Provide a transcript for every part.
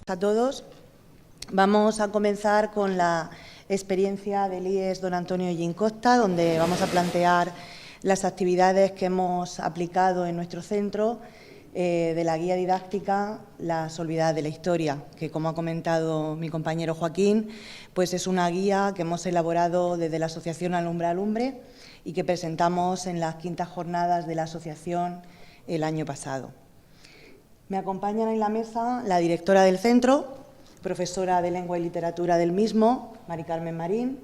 A todos. Vamos a comenzar con la experiencia del IES Don Antonio Hellín Costa, donde vamos a plantear las actividades que hemos aplicado en nuestro centro de la guía didáctica Las olvidadas de la historia, que, como ha comentado mi compañero Joaquín, pues es una guía que hemos elaborado desde la Asociación Alumbre Alumbre y que presentamos en las 5ª jornadas de la asociación el año pasado. Me acompañan en la mesa la directora del centro, profesora de Lengua y Literatura del mismo, Mari Carmen Marín,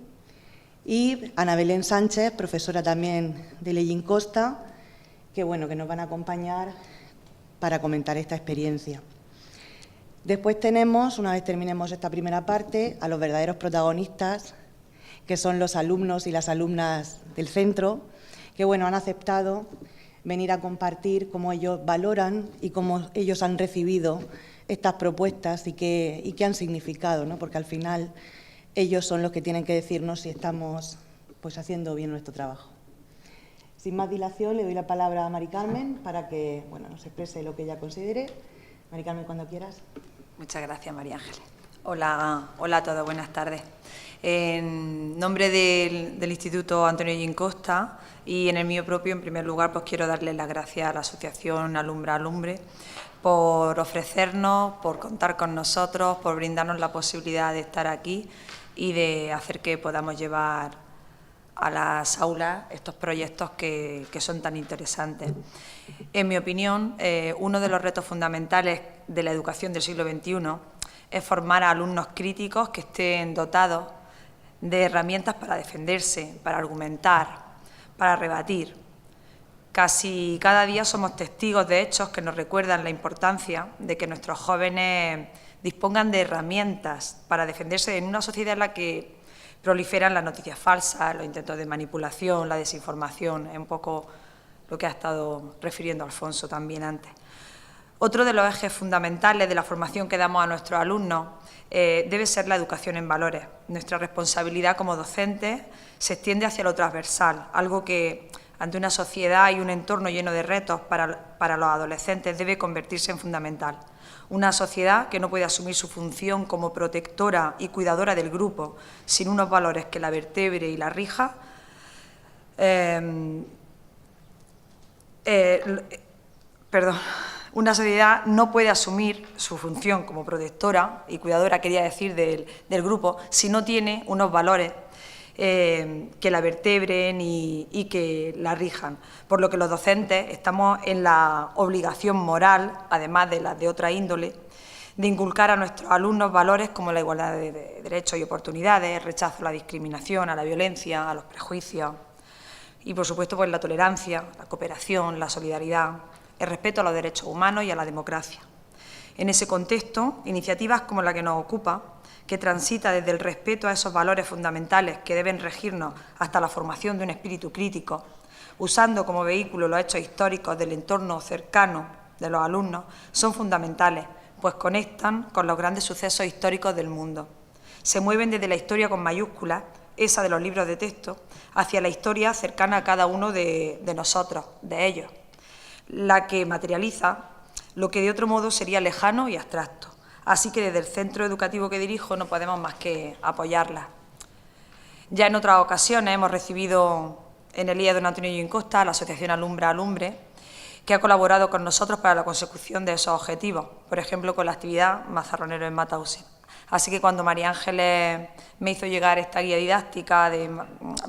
y Ana Belén Sánchez, profesora también de Hellín Costa, que nos van a acompañar para comentar esta experiencia. Después tenemos, una vez terminemos esta primera parte, a los verdaderos protagonistas, que son los alumnos y las alumnas del centro, que han aceptado venir a compartir cómo ellos valoran y cómo ellos han recibido estas propuestas y qué han significado, ¿no? Porque al final ellos son los que tienen que decirnos si estamos haciendo bien nuestro trabajo. Sin más dilación, le doy la palabra a Mari Carmen para que nos exprese lo que ella considere. Mari Carmen, cuando quieras. Muchas gracias, María Ángeles. Hola a todos, buenas tardes. En nombre del Instituto Antonio Hellín Costa y en el mío propio, en primer lugar, quiero darle las gracias a la Asociación Alumbre Alumbre por ofrecernos, por contar con nosotros, por brindarnos la posibilidad de estar aquí y de hacer que podamos llevar a las aulas estos proyectos que son tan interesantes. En mi opinión, uno de los retos fundamentales de la educación del siglo XXI es formar a alumnos críticos que estén dotados de herramientas para defenderse, para argumentar, para rebatir. Casi cada día somos testigos de hechos que nos recuerdan la importancia de que nuestros jóvenes dispongan de herramientas para defenderse en una sociedad en la que proliferan las noticias falsas, los intentos de manipulación, la desinformación, es un poco lo que ha estado refiriendo Alfonso también antes. Otro de los ejes fundamentales de la formación que damos a nuestros alumnos debe ser la educación en valores. Nuestra responsabilidad como docentes se extiende hacia lo transversal, algo que ante una sociedad y un entorno lleno de retos para los adolescentes debe convertirse en fundamental. Una sociedad que no puede asumir su función como protectora y cuidadora del grupo sin unos valores que la vertebre y la rija, una sociedad no puede asumir su función como protectora y cuidadora, quería decir, del grupo, si no tiene unos valores que la vertebren y que la rijan. Por lo que los docentes estamos en la obligación moral, además de las de otra índole, de inculcar a nuestros alumnos valores como la igualdad de derechos y oportunidades, el rechazo a la discriminación, a la violencia, a los prejuicios y, por supuesto, la tolerancia, la cooperación, la solidaridad, el respeto a los derechos humanos y a la democracia. En ese contexto, iniciativas como la que nos ocupa, que transita desde el respeto a esos valores fundamentales que deben regirnos hasta la formación de un espíritu crítico, usando como vehículo los hechos históricos del entorno cercano de los alumnos, son fundamentales, pues conectan con los grandes sucesos históricos del mundo. Se mueven desde la historia con mayúsculas, esa de los libros de texto, hacia la historia cercana a cada uno de nosotros, de ellos, la que materializa lo que de otro modo sería lejano y abstracto. Así que desde el centro educativo que dirijo no podemos más que apoyarla. Ya en otras ocasiones hemos recibido en el IES Don Antonio Hellín Costa a la Asociación Alumbre Alumbre, que ha colaborado con nosotros para la consecución de esos objetivos, por ejemplo, con la actividad Mazarronero en Mauthausen. Así que cuando María Ángeles me hizo llegar esta guía didáctica de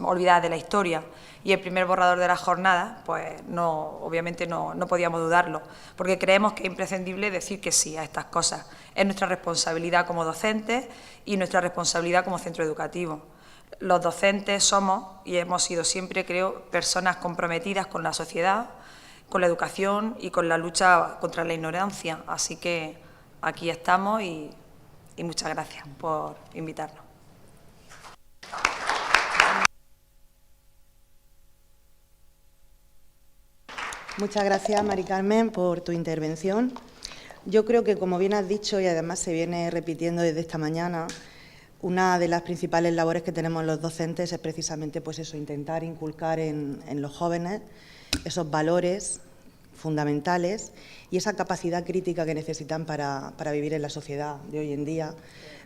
Olvidadas de la Historia y el primer borrador de la jornada, pues obviamente no podíamos dudarlo, porque creemos que es imprescindible decir que sí a estas cosas. Es nuestra responsabilidad como docentes y nuestra responsabilidad como centro educativo. Los docentes somos y hemos sido siempre, creo, personas comprometidas con la sociedad, con la educación y con la lucha contra la ignorancia. Así que aquí estamos y muchas gracias por invitarnos. Muchas gracias, Mari Carmen, por tu intervención. Yo creo que, como bien has dicho, y además se viene repitiendo desde esta mañana, una de las principales labores que tenemos los docentes es precisamente intentar inculcar en los jóvenes esos valores fundamentales y esa capacidad crítica que necesitan para vivir en la sociedad de hoy en día,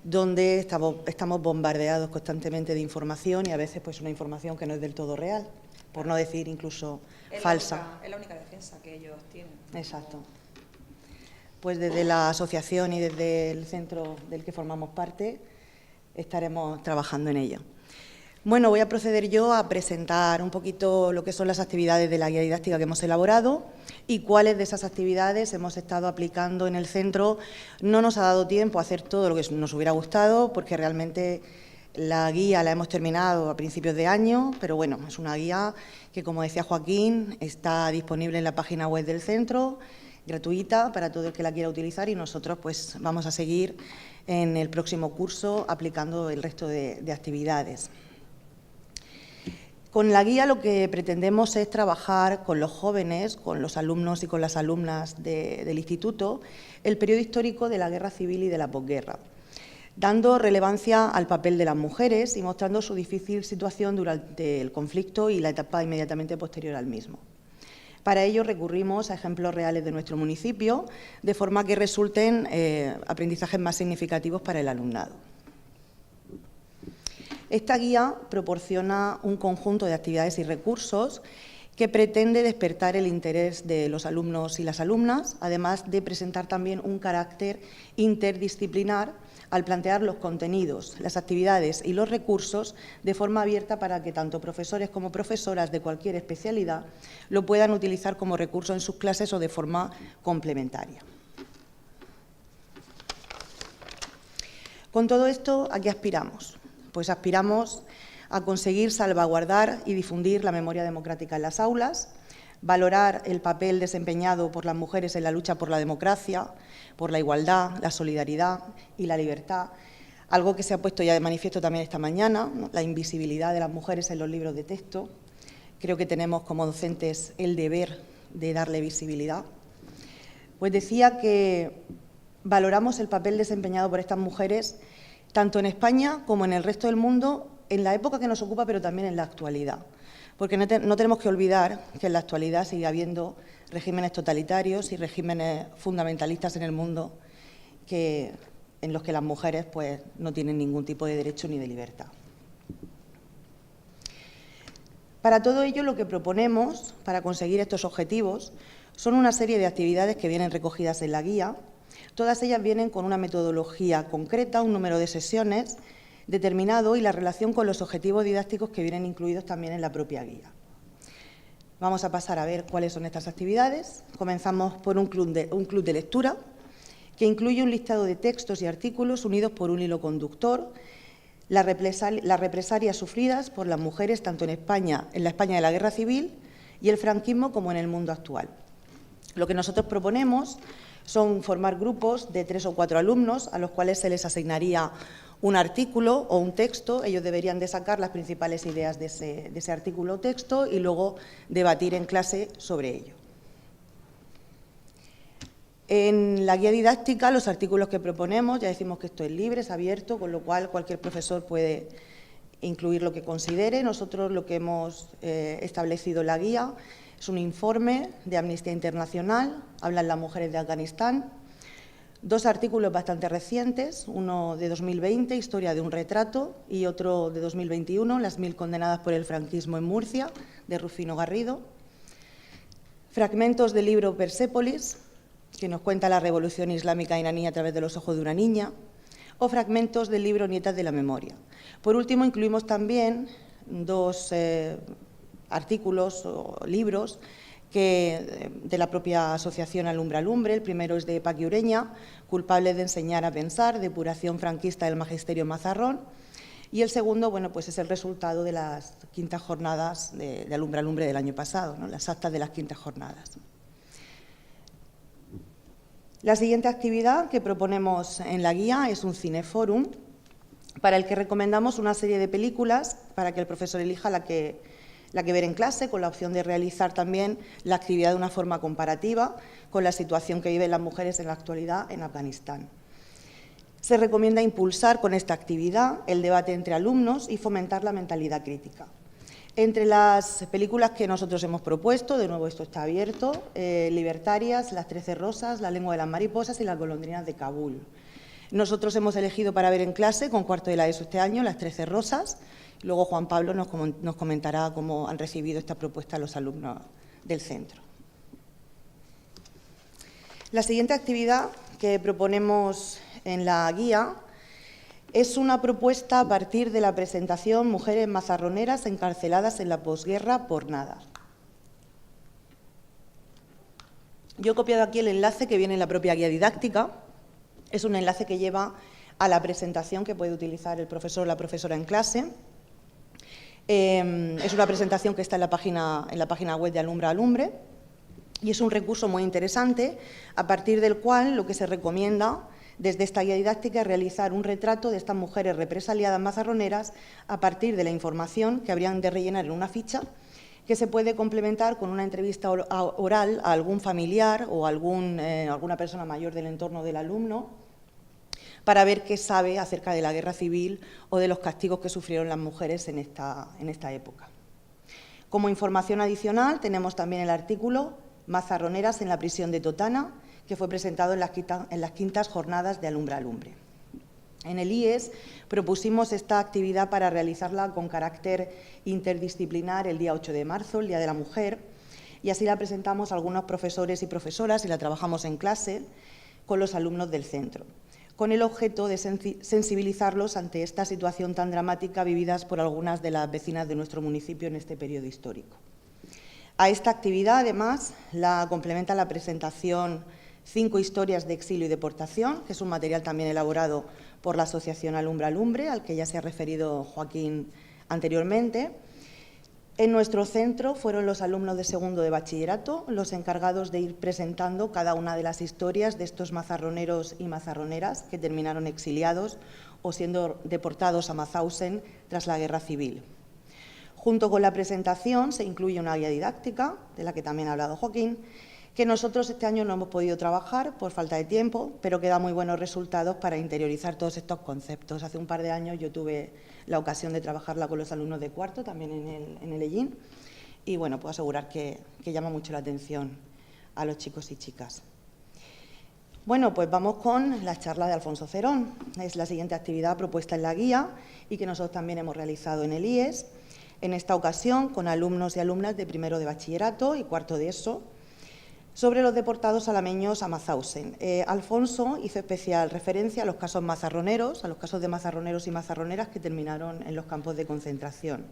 donde estamos bombardeados constantemente de información y a veces pues una información que no es del todo real, por no decir incluso falsa. Es la única defensa que ellos tienen. Exacto. Pues desde la asociación y desde el centro del que formamos parte estaremos trabajando en ello. Bueno, voy a proceder yo a presentar un poquito lo que son las actividades de la guía didáctica que hemos elaborado y cuáles de esas actividades hemos estado aplicando en el centro. No nos ha dado tiempo a hacer todo lo que nos hubiera gustado, porque realmente la guía la hemos terminado a principios de año, pero bueno, es una guía que, como decía Joaquín, está disponible en la página web del centro, gratuita para todo el que la quiera utilizar, y nosotros pues vamos a seguir en el próximo curso aplicando el resto de actividades. Con la guía lo que pretendemos es trabajar con los jóvenes, con los alumnos y con las alumnas del instituto, el periodo histórico de la guerra civil y de la posguerra, dando relevancia al papel de las mujeres y mostrando su difícil situación durante el conflicto y la etapa inmediatamente posterior al mismo. Para ello recurrimos a ejemplos reales de nuestro municipio, de forma que resulten aprendizajes más significativos para el alumnado. Esta guía proporciona un conjunto de actividades y recursos que pretende despertar el interés de los alumnos y las alumnas, además de presentar también un carácter interdisciplinar al plantear los contenidos, las actividades y los recursos de forma abierta para que tanto profesores como profesoras de cualquier especialidad lo puedan utilizar como recurso en sus clases o de forma complementaria. Con todo esto, ¿a qué aspiramos? Pues aspiramos a conseguir salvaguardar y difundir la memoria democrática en las aulas, valorar el papel desempeñado por las mujeres en la lucha por la democracia, por la igualdad, la solidaridad y la libertad, algo que se ha puesto ya de manifiesto también esta mañana, ¿no? La invisibilidad de las mujeres en los libros de texto. Creo que tenemos como docentes el deber de darle visibilidad. Pues decía que valoramos el papel desempeñado por estas mujeres tanto en España como en el resto del mundo, en la época que nos ocupa, pero también en la actualidad. Porque no tenemos que olvidar que en la actualidad sigue habiendo regímenes totalitarios y regímenes fundamentalistas en el mundo en los que las mujeres pues, no tienen ningún tipo de derecho ni de libertad. Para todo ello, lo que proponemos para conseguir estos objetivos son una serie de actividades que vienen recogidas en la guía. Todas ellas vienen con una metodología concreta, un número de sesiones determinado y la relación con los objetivos didácticos que vienen incluidos también en la propia guía. Vamos a pasar a ver cuáles son estas actividades. Comenzamos por un club de lectura, que incluye un listado de textos y artículos unidos por un hilo conductor, las represalias sufridas por las mujeres tanto en la España de la Guerra Civil y el franquismo como en el mundo actual. Lo que nosotros proponemos son formar grupos de 3 o 4 alumnos a los cuales se les asignaría un artículo o un texto. Ellos deberían de sacar las principales ideas de ese artículo o texto y luego debatir en clase sobre ello. En la guía didáctica, los artículos que proponemos, ya decimos que esto es libre, es abierto, con lo cual cualquier profesor puede incluir lo que considere. Nosotros lo que hemos establecido en la guía es un informe de Amnistía Internacional, hablan las mujeres de Afganistán, 2 artículos bastante recientes, uno de 2020, Historia de un retrato, y otro de 2021, Las 1000 condenadas por el franquismo en Murcia, de Rufino Garrido. Fragmentos del libro Persépolis, que nos cuenta la revolución islámica iraní a través de los ojos de una niña, o fragmentos del libro Nietas de la memoria. Por último, incluimos también 2 artículos o libros de la propia asociación Alumbre Alumbre. El primero es de Paqui Ureña, Culpables de enseñar a pensar, depuración franquista del magisterio Mazarrón, y el segundo, bueno, pues es el resultado de las 5ª jornadas de Alumbre Alumbre del año pasado, ¿no? Las actas de las 5ª jornadas. La siguiente actividad que proponemos en la guía es un cineforum, para el que recomendamos una serie de películas para que el profesor elija la que ver en clase, con la opción de realizar también la actividad de una forma comparativa con la situación que viven las mujeres en la actualidad en Afganistán. Se recomienda impulsar con esta actividad el debate entre alumnos y fomentar la mentalidad crítica. Entre las películas que nosotros hemos propuesto, de nuevo esto está abierto, Libertarias, Las 13 Rosas, La Lengua de las Mariposas y Las Golondrinas de Kabul. Nosotros hemos elegido para ver en clase, con cuarto de la ESO este año, Las 13 Rosas. Luego Juan Pablo nos comentará cómo han recibido esta propuesta los alumnos del centro. La siguiente actividad que proponemos en la guía es una propuesta a partir de la presentación Mujeres mazarroneras encarceladas en la posguerra por nada. Yo he copiado aquí el enlace que viene en la propia guía didáctica. Es un enlace que lleva a la presentación que puede utilizar el profesor o la profesora en clase. Es una presentación que está en la página web de Alumbra Alumbre y es un recurso muy interesante a partir del cual lo que se recomienda desde esta guía didáctica es realizar un retrato de estas mujeres represaliadas mazarroneras a partir de la información que habrían de rellenar en una ficha que se puede complementar con una entrevista oral a algún familiar o alguna persona mayor del entorno del alumno para ver qué sabe acerca de la guerra civil o de los castigos que sufrieron las mujeres en esta época. Como información adicional tenemos también el artículo Mazarroneras en la prisión de Totana, que fue presentado en las quintas jornadas de Alumbra Alumbre. En el IES propusimos esta actividad para realizarla con carácter interdisciplinar el día 8 de marzo, el Día de la Mujer, y así la presentamos a algunos profesores y profesoras y la trabajamos en clase con los alumnos del centro, con el objeto de sensibilizarlos ante esta situación tan dramática vividas por algunas de las vecinas de nuestro municipio en este periodo histórico. A esta actividad, además, la complementa la presentación 5 historias de exilio y deportación, que es un material también elaborado por la Asociación Alumbra Alumbre, al que ya se ha referido Joaquín anteriormente. En nuestro centro fueron los alumnos de segundo de bachillerato los encargados de ir presentando cada una de las historias de estos mazarroneros y mazarroneras que terminaron exiliados o siendo deportados a Mauthausen tras la Guerra Civil. Junto con la presentación se incluye una guía didáctica, de la que también ha hablado Joaquín, que nosotros este año no hemos podido trabajar por falta de tiempo, pero que da muy buenos resultados para interiorizar todos estos conceptos. Hace un par de años yo tuve la ocasión de trabajarla con los alumnos de cuarto, también en el ELLIN, y bueno, puedo asegurar que llama mucho la atención a los chicos y chicas. Bueno, pues vamos con la charla de Alfonso Cerón. Es la siguiente actividad propuesta en la guía y que nosotros también hemos realizado en el IES, en esta ocasión con alumnos y alumnas de primero de bachillerato y cuarto de ESO, sobre los deportados alameños a Mauthausen. Alfonso hizo especial referencia a los casos mazarroneros, a los casos de mazarroneros y mazarroneras que terminaron en los campos de concentración.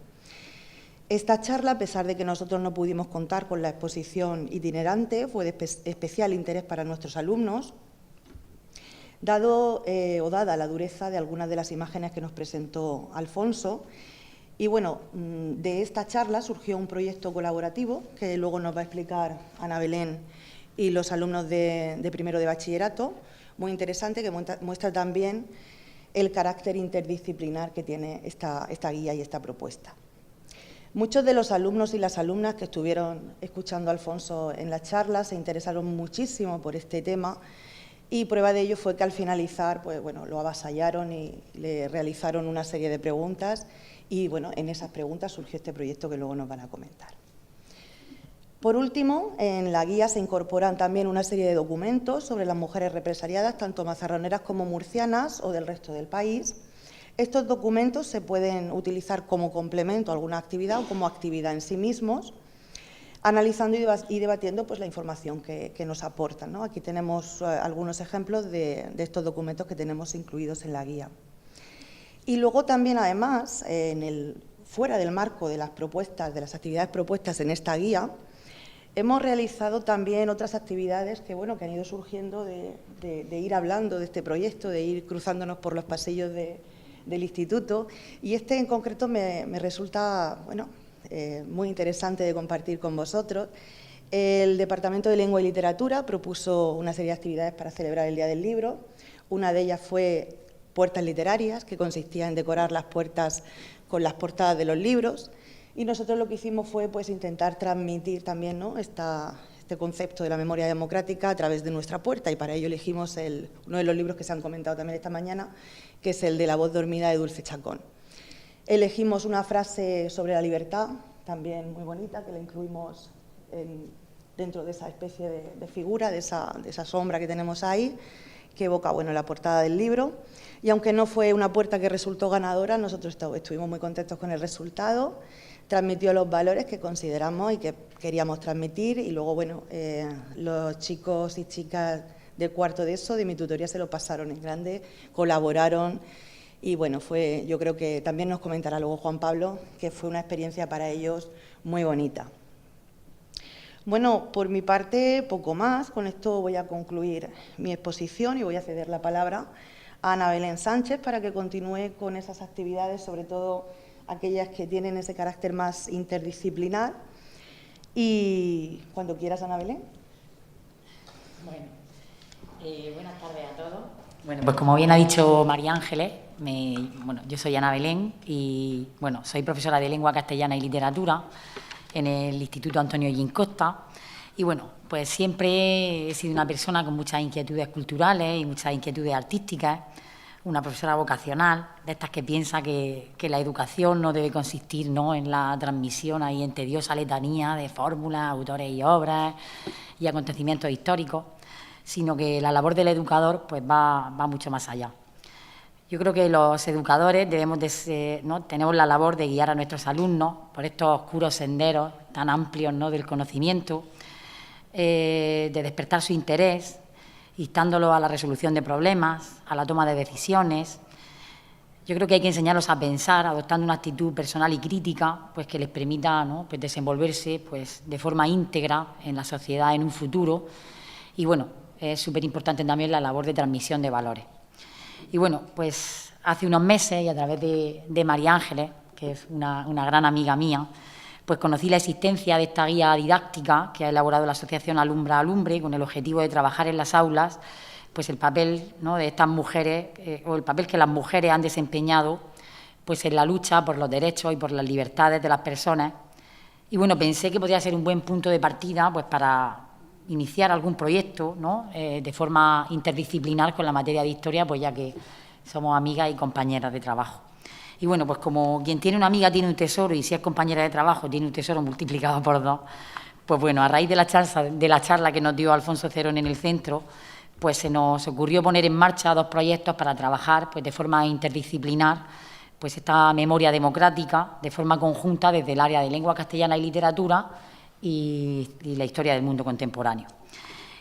Esta charla, a pesar de que nosotros no pudimos contar con la exposición itinerante, fue de especial interés para nuestros alumnos, dada la dureza de algunas de las imágenes que nos presentó Alfonso. Y bueno, de esta charla surgió un proyecto colaborativo que luego nos va a explicar Ana Belén y los alumnos de primero de bachillerato, muy interesante, que muestra también el carácter interdisciplinar que tiene esta guía y esta propuesta. Muchos de los alumnos y las alumnas que estuvieron escuchando a Alfonso en la charla se interesaron muchísimo por este tema y prueba de ello fue que al finalizar pues, bueno, lo avasallaron y le realizaron una serie de preguntas. Y bueno, en esas preguntas surgió este proyecto que luego nos van a comentar. Por último, en la guía se incorporan también una serie de documentos sobre las mujeres represaliadas, tanto mazarroneras como murcianas o del resto del país. Estos documentos se pueden utilizar como complemento a alguna actividad o como actividad en sí mismos, analizando y debatiendo pues, la información que nos aportan, ¿no? Aquí tenemos algunos ejemplos de estos documentos que tenemos incluidos en la guía. Y luego también, además, fuera del marco de las propuestas, de las actividades propuestas en esta guía, hemos realizado también otras actividades que, bueno, que han ido surgiendo de ir hablando de este proyecto, de ir cruzándonos por los pasillos del instituto. Y en concreto me resulta, bueno, muy interesante de compartir con vosotros. El Departamento de Lengua y Literatura propuso una serie de actividades para celebrar el Día del Libro. Una de ellas fue puertas literarias, que consistía en decorar las puertas con las portadas de los libros, y nosotros lo que hicimos fue pues, intentar transmitir también, ¿no? este concepto de la memoria democrática a través de nuestra puerta, y para ello elegimos uno de los libros que se han comentado también esta mañana, que es el de La voz dormida de Dulce Chacón. Elegimos una frase sobre la libertad también muy bonita, que la incluimos dentro de esa especie de figura, de esa sombra que tenemos ahí, que evoca, bueno, la portada del libro. Y aunque no fue una puerta que resultó ganadora, nosotros estuvimos muy contentos con el resultado. Transmitió los valores que consideramos y que queríamos transmitir, y luego, bueno, los chicos y chicas del cuarto de eso, de mi tutoría, se lo pasaron en grande, colaboraron, y bueno, yo creo que también nos comentará luego Juan Pablo, que fue una experiencia para ellos muy bonita. Bueno, por mi parte, poco más. Con esto voy a concluir mi exposición y voy a ceder la palabra a Ana Belén Sánchez para que continúe con esas actividades, sobre todo aquellas que tienen ese carácter más interdisciplinar. Y cuando quieras, Ana Belén. Bueno, buenas tardes a todos. Bueno, pues como bien ha dicho María Ángeles, yo soy Ana Belén y bueno, soy profesora de Lengua Castellana y Literatura en el Instituto Antonio Ollín Costa. Y bueno, pues siempre he sido una persona con muchas inquietudes culturales y muchas inquietudes artísticas, una profesora vocacional, de estas que piensa que la educación no debe consistir, ¿no?, en la transmisión ahí en tediosa letanía de fórmulas, autores y obras y acontecimientos históricos, sino que la labor del educador pues va mucho más allá. Yo creo que los educadores tenemos la labor de guiar a nuestros alumnos por estos oscuros senderos tan amplios, ¿no?, del conocimiento, de despertar su interés, instándolo a la resolución de problemas, a la toma de decisiones. Yo creo que hay que enseñarlos a pensar, adoptando una actitud personal y crítica, pues que les permita, ¿no?, pues desenvolverse pues de forma íntegra en la sociedad en un futuro. Y bueno, es súper importante también la labor de transmisión de valores. Y bueno, pues hace unos meses, y a través de María Ángeles, que es una gran amiga mía, pues conocí la existencia de esta guía didáctica que ha elaborado la Asociación Alumbra Alumbre, con el objetivo de trabajar en las aulas pues el papel, ¿no?, de estas mujeres, o el papel que las mujeres han desempeñado pues en la lucha por los derechos y por las libertades de las personas. Y bueno, pensé que podría ser un buen punto de partida pues para iniciar algún proyecto, ¿no?, de forma interdisciplinar con la materia de historia, pues ya que somos amigas y compañeras de trabajo. Y bueno, pues como quien tiene una amiga tiene un tesoro, y si es compañera de trabajo tiene un tesoro multiplicado por 2, pues bueno, a raíz de la charla que nos dio Alfonso Cerón en el centro, pues se nos ocurrió poner en marcha 2 proyectos para trabajar pues de forma interdisciplinar pues esta memoria democrática de forma conjunta desde el área de lengua castellana y literatura y la historia del mundo contemporáneo.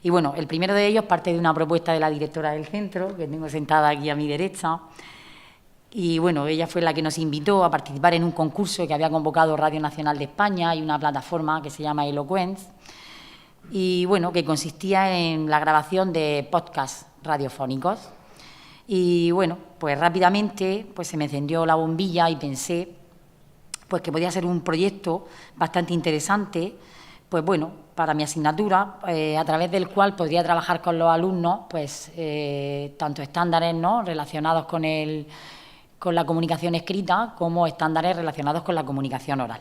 Y bueno, el primero de ellos parte de una propuesta de la directora del centro, que tengo sentada aquí a mi derecha. Y bueno, ella fue la que nos invitó a participar en un concurso que había convocado Radio Nacional de España y una plataforma que se llama Eloquence, y bueno, que consistía en la grabación de podcasts radiofónicos. Y bueno, pues rápidamente pues se me encendió la bombilla y pensé pues que podía ser un proyecto bastante interesante, pues bueno, para mi asignatura, a través del cual podría trabajar con los alumnos pues tanto estándares, ¿no?, relacionados con la comunicación escrita, como estándares relacionados con la comunicación oral.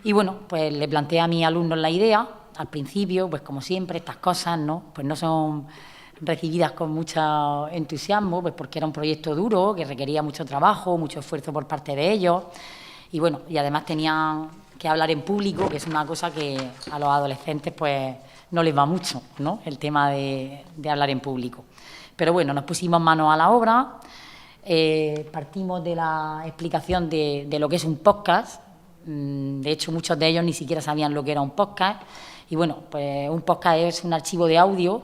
Y bueno, pues le planteé a mis alumnos la idea. Al principio, pues como siempre, estas cosas, ¿no?, pues no son recibidas con mucho entusiasmo, pues porque era un proyecto duro, que requería mucho trabajo, mucho esfuerzo por parte de ellos. Y bueno, y además tenían que hablar en público, que es una cosa que a los adolescentes pues no les va mucho, ¿no?, el tema de hablar en público. Pero bueno, nos pusimos manos a la obra. Partimos de la explicación de lo que es un podcast. De hecho, muchos de ellos ni siquiera sabían lo que era un podcast. Y bueno, pues un podcast es un archivo de audio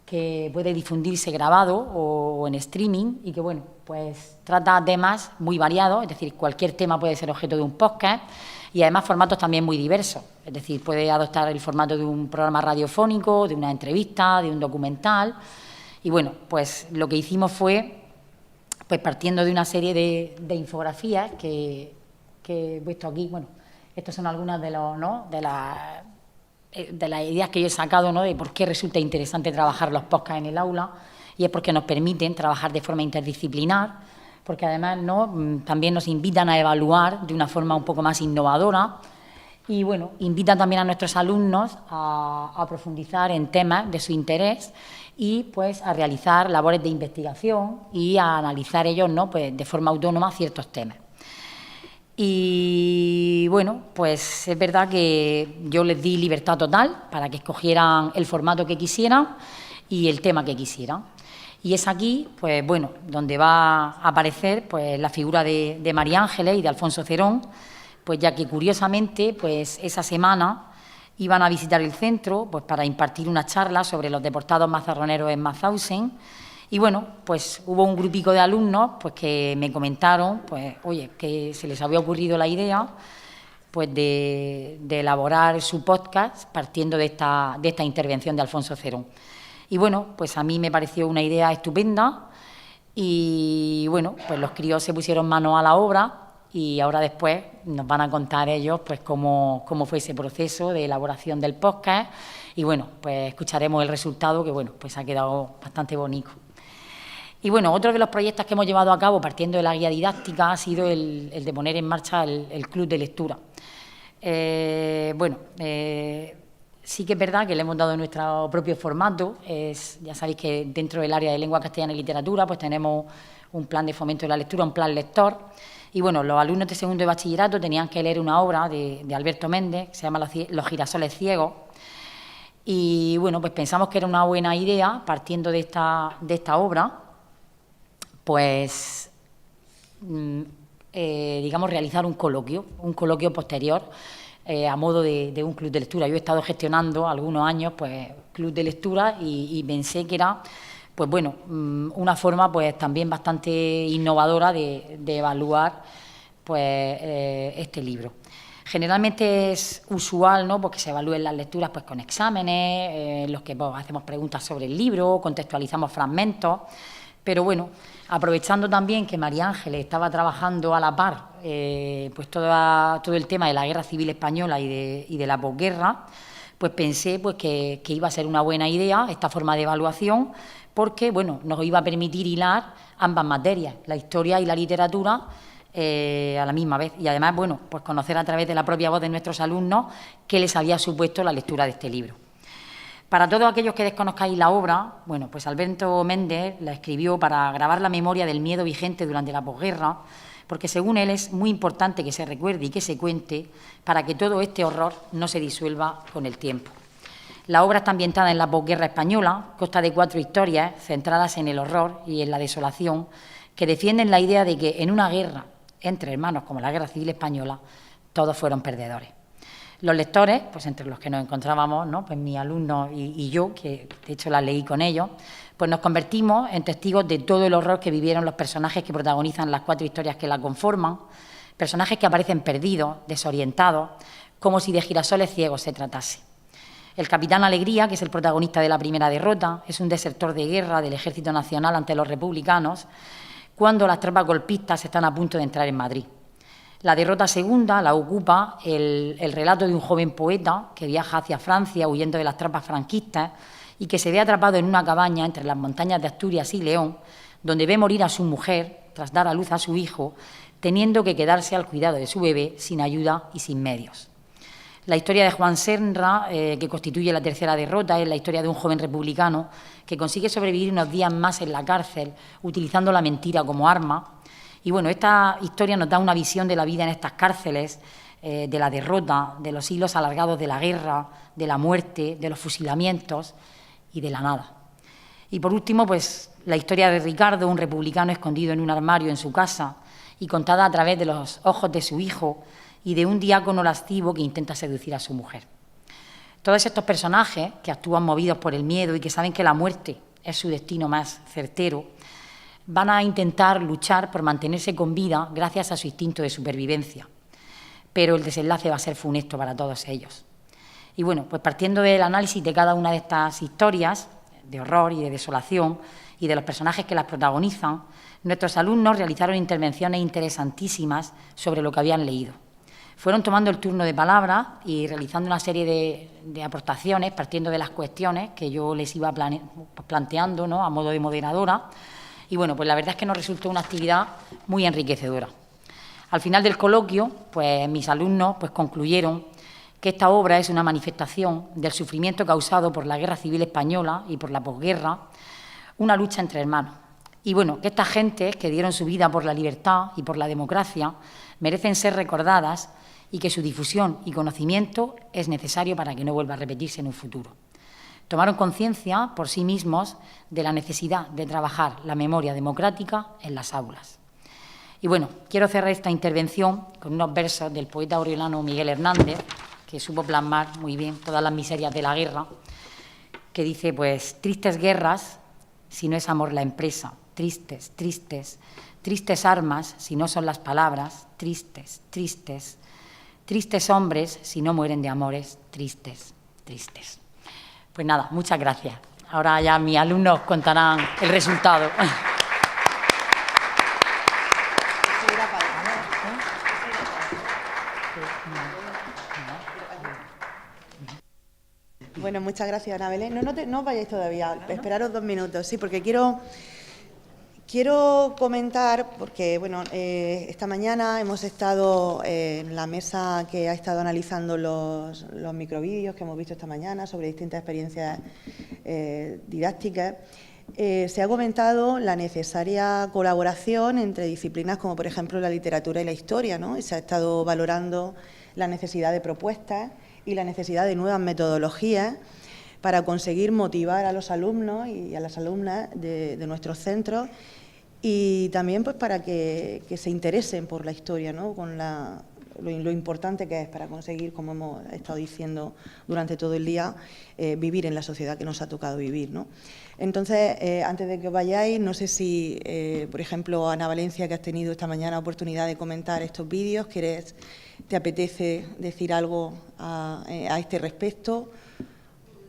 que puede difundirse grabado o en streaming, y que bueno, pues trata temas muy variados, es decir, cualquier tema puede ser objeto de un podcast, y además formatos también muy diversos, es decir, puede adoptar el formato de un programa radiofónico, de una entrevista, de un documental. Y bueno, pues lo que hicimos fue, pues partiendo de una serie de infografías que he puesto aquí, bueno, estas son algunas de las ideas que yo he sacado, ¿no?, de por qué resulta interesante trabajar los podcasts en el aula, y es porque nos permiten trabajar de forma interdisciplinar, porque además, ¿no?, también nos invitan a evaluar de una forma un poco más innovadora, y bueno, invitan también a nuestros alumnos a profundizar en temas de su interés y pues a realizar labores de investigación y a analizar ellos, ¿no?, pues de forma autónoma ciertos temas. Y bueno, pues es verdad que yo les di libertad total para que escogieran el formato que quisieran y el tema que quisieran. Y es aquí, pues bueno, donde va a aparecer pues la figura de María Ángeles y de Alfonso Cerón, pues ya que curiosamente, pues esa semana iban a visitar el centro pues para impartir una charla sobre los deportados mazarroneros en Mauthausen. Y bueno, pues hubo un grupico de alumnos pues que me comentaron, pues oye, que se les había ocurrido la idea pues de elaborar su podcast partiendo de esta intervención de Alfonso Cerón. Y bueno, pues a mí me pareció una idea estupenda y bueno, pues los críos se pusieron manos a la obra y ahora después nos van a contar ellos pues cómo fue ese proceso de elaboración del podcast y bueno, pues escucharemos el resultado que bueno, pues ha quedado bastante bonito. Y bueno, otro de los proyectos que hemos llevado a cabo partiendo de la guía didáctica ha sido el de poner en marcha el club de lectura. Sí que es verdad que le hemos dado nuestro propio formato. Ya sabéis que dentro del área de lengua castellana y literatura pues tenemos un plan de fomento de la lectura, un plan lector. Y bueno, los alumnos de segundo de bachillerato tenían que leer una obra de Alberto Méndez que se llama Los girasoles ciegos. Y bueno, pues pensamos que era una buena idea, partiendo de esta obra, pues digamos realizar un coloquio posterior a modo de un club de lectura. Yo he estado gestionando algunos años pues club de lectura y pensé que era pues bueno, una forma pues también bastante innovadora de evaluar pues este libro. Generalmente es usual, ¿no?, porque se evalúen las lecturas pues con exámenes, en los que pues, hacemos preguntas sobre el libro, contextualizamos fragmentos, pero bueno, aprovechando también que María Ángeles estaba trabajando a la par pues todo el tema de la Guerra Civil Española y de la posguerra, pues pensé pues que iba a ser una buena idea esta forma de evaluación, porque bueno, nos iba a permitir hilar ambas materias, la historia y la literatura, a la misma vez. Y además, bueno, pues conocer a través de la propia voz de nuestros alumnos qué les había supuesto la lectura de este libro. Para todos aquellos que desconozcáis la obra, bueno, pues Alberto Méndez la escribió para grabar la memoria del miedo vigente durante la posguerra, porque según él es muy importante que se recuerde y que se cuente para que todo este horror no se disuelva con el tiempo. La obra está ambientada en la posguerra española, consta de 4 historias centradas en el horror y en la desolación, que defienden la idea de que en una guerra entre hermanos como la Guerra Civil Española, todos fueron perdedores. Los lectores, pues entre los que nos encontrábamos, ¿no?, pues mis alumnos y yo, que de hecho la leí con ellos, pues nos convertimos en testigos de todo el horror que vivieron los personajes que protagonizan las 4 historias que la conforman, personajes que aparecen perdidos, desorientados, como si de girasoles ciegos se tratase. El capitán Alegría, que es el protagonista de la primera derrota, es un desertor de guerra del Ejército Nacional ante los republicanos, cuando las tropas golpistas están a punto de entrar en Madrid. La derrota segunda la ocupa el relato de un joven poeta que viaja hacia Francia huyendo de las tropas franquistas y que se ve atrapado en una cabaña entre las montañas de Asturias y León, donde ve morir a su mujer tras dar a luz a su hijo, teniendo que quedarse al cuidado de su bebé sin ayuda y sin medios. La historia de Juan Serra, que constituye la tercera derrota, es la historia de un joven republicano que consigue sobrevivir unos días más en la cárcel utilizando la mentira como arma. Y bueno, esta historia nos da una visión de la vida en estas cárceles, de la derrota, de los hilos alargados de la guerra, de la muerte, de los fusilamientos y de la nada. Y por último, pues la historia de Ricardo, un republicano escondido en un armario en su casa y contada a través de los ojos de su hijo y de un diácono lascivo que intenta seducir a su mujer. Todos estos personajes que actúan movidos por el miedo y que saben que la muerte es su destino más certero, van a intentar luchar por mantenerse con vida gracias a su instinto de supervivencia. Pero el desenlace va a ser funesto para todos ellos. Y bueno, pues partiendo del análisis de cada una de estas historias, de horror y de desolación, y de los personajes que las protagonizan, nuestros alumnos realizaron intervenciones interesantísimas sobre lo que habían leído. Fueron tomando el turno de palabra y realizando una serie de aportaciones, partiendo de las cuestiones que yo les iba planteando, ¿no?, a modo de moderadora. Y bueno, pues la verdad es que nos resultó una actividad muy enriquecedora. Al final del coloquio, pues mis alumnos pues concluyeron que esta obra es una manifestación del sufrimiento causado por la Guerra Civil Española y por la posguerra, una lucha entre hermanos. Y bueno, que estas gentes que dieron su vida por la libertad y por la democracia merecen ser recordadas y que su difusión y conocimiento es necesario para que no vuelva a repetirse en un futuro. Tomaron conciencia por sí mismos de la necesidad de trabajar la memoria democrática en las aulas. Y bueno, quiero cerrar esta intervención con unos versos del poeta oriolano Miguel Hernández, que supo plasmar muy bien todas las miserias de la guerra, que dice, pues, tristes guerras si no es amor la empresa, tristes, tristes, tristes armas si no son las palabras, tristes, tristes, tristes hombres si no mueren de amores, tristes, tristes. Pues nada, muchas gracias. Ahora ya mis alumnos contarán el resultado. Bueno, muchas gracias, Ana Belén. No os vayáis todavía, esperaros 2 minutos, sí, porque quiero comentar, porque bueno, esta mañana hemos estado en la mesa que ha estado analizando los microvídeos que hemos visto esta mañana sobre distintas experiencias didácticas. Se ha comentado la necesaria colaboración entre disciplinas como, por ejemplo, la literatura y la historia, ¿no? Y se ha estado valorando la necesidad de propuestas y la necesidad de nuevas metodologías para conseguir motivar a los alumnos y a las alumnas de nuestros centros y también pues para que se interesen por la historia, ¿no? Con lo importante que es para conseguir, como hemos estado diciendo durante todo el día, vivir en la sociedad que nos ha tocado vivir, ¿no? Entonces, antes de que os vayáis, no sé si, por ejemplo, Ana Valencia, que has tenido esta mañana oportunidad de comentar estos vídeos, ¿te apetece decir algo a este respecto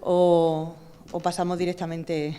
o pasamos directamente?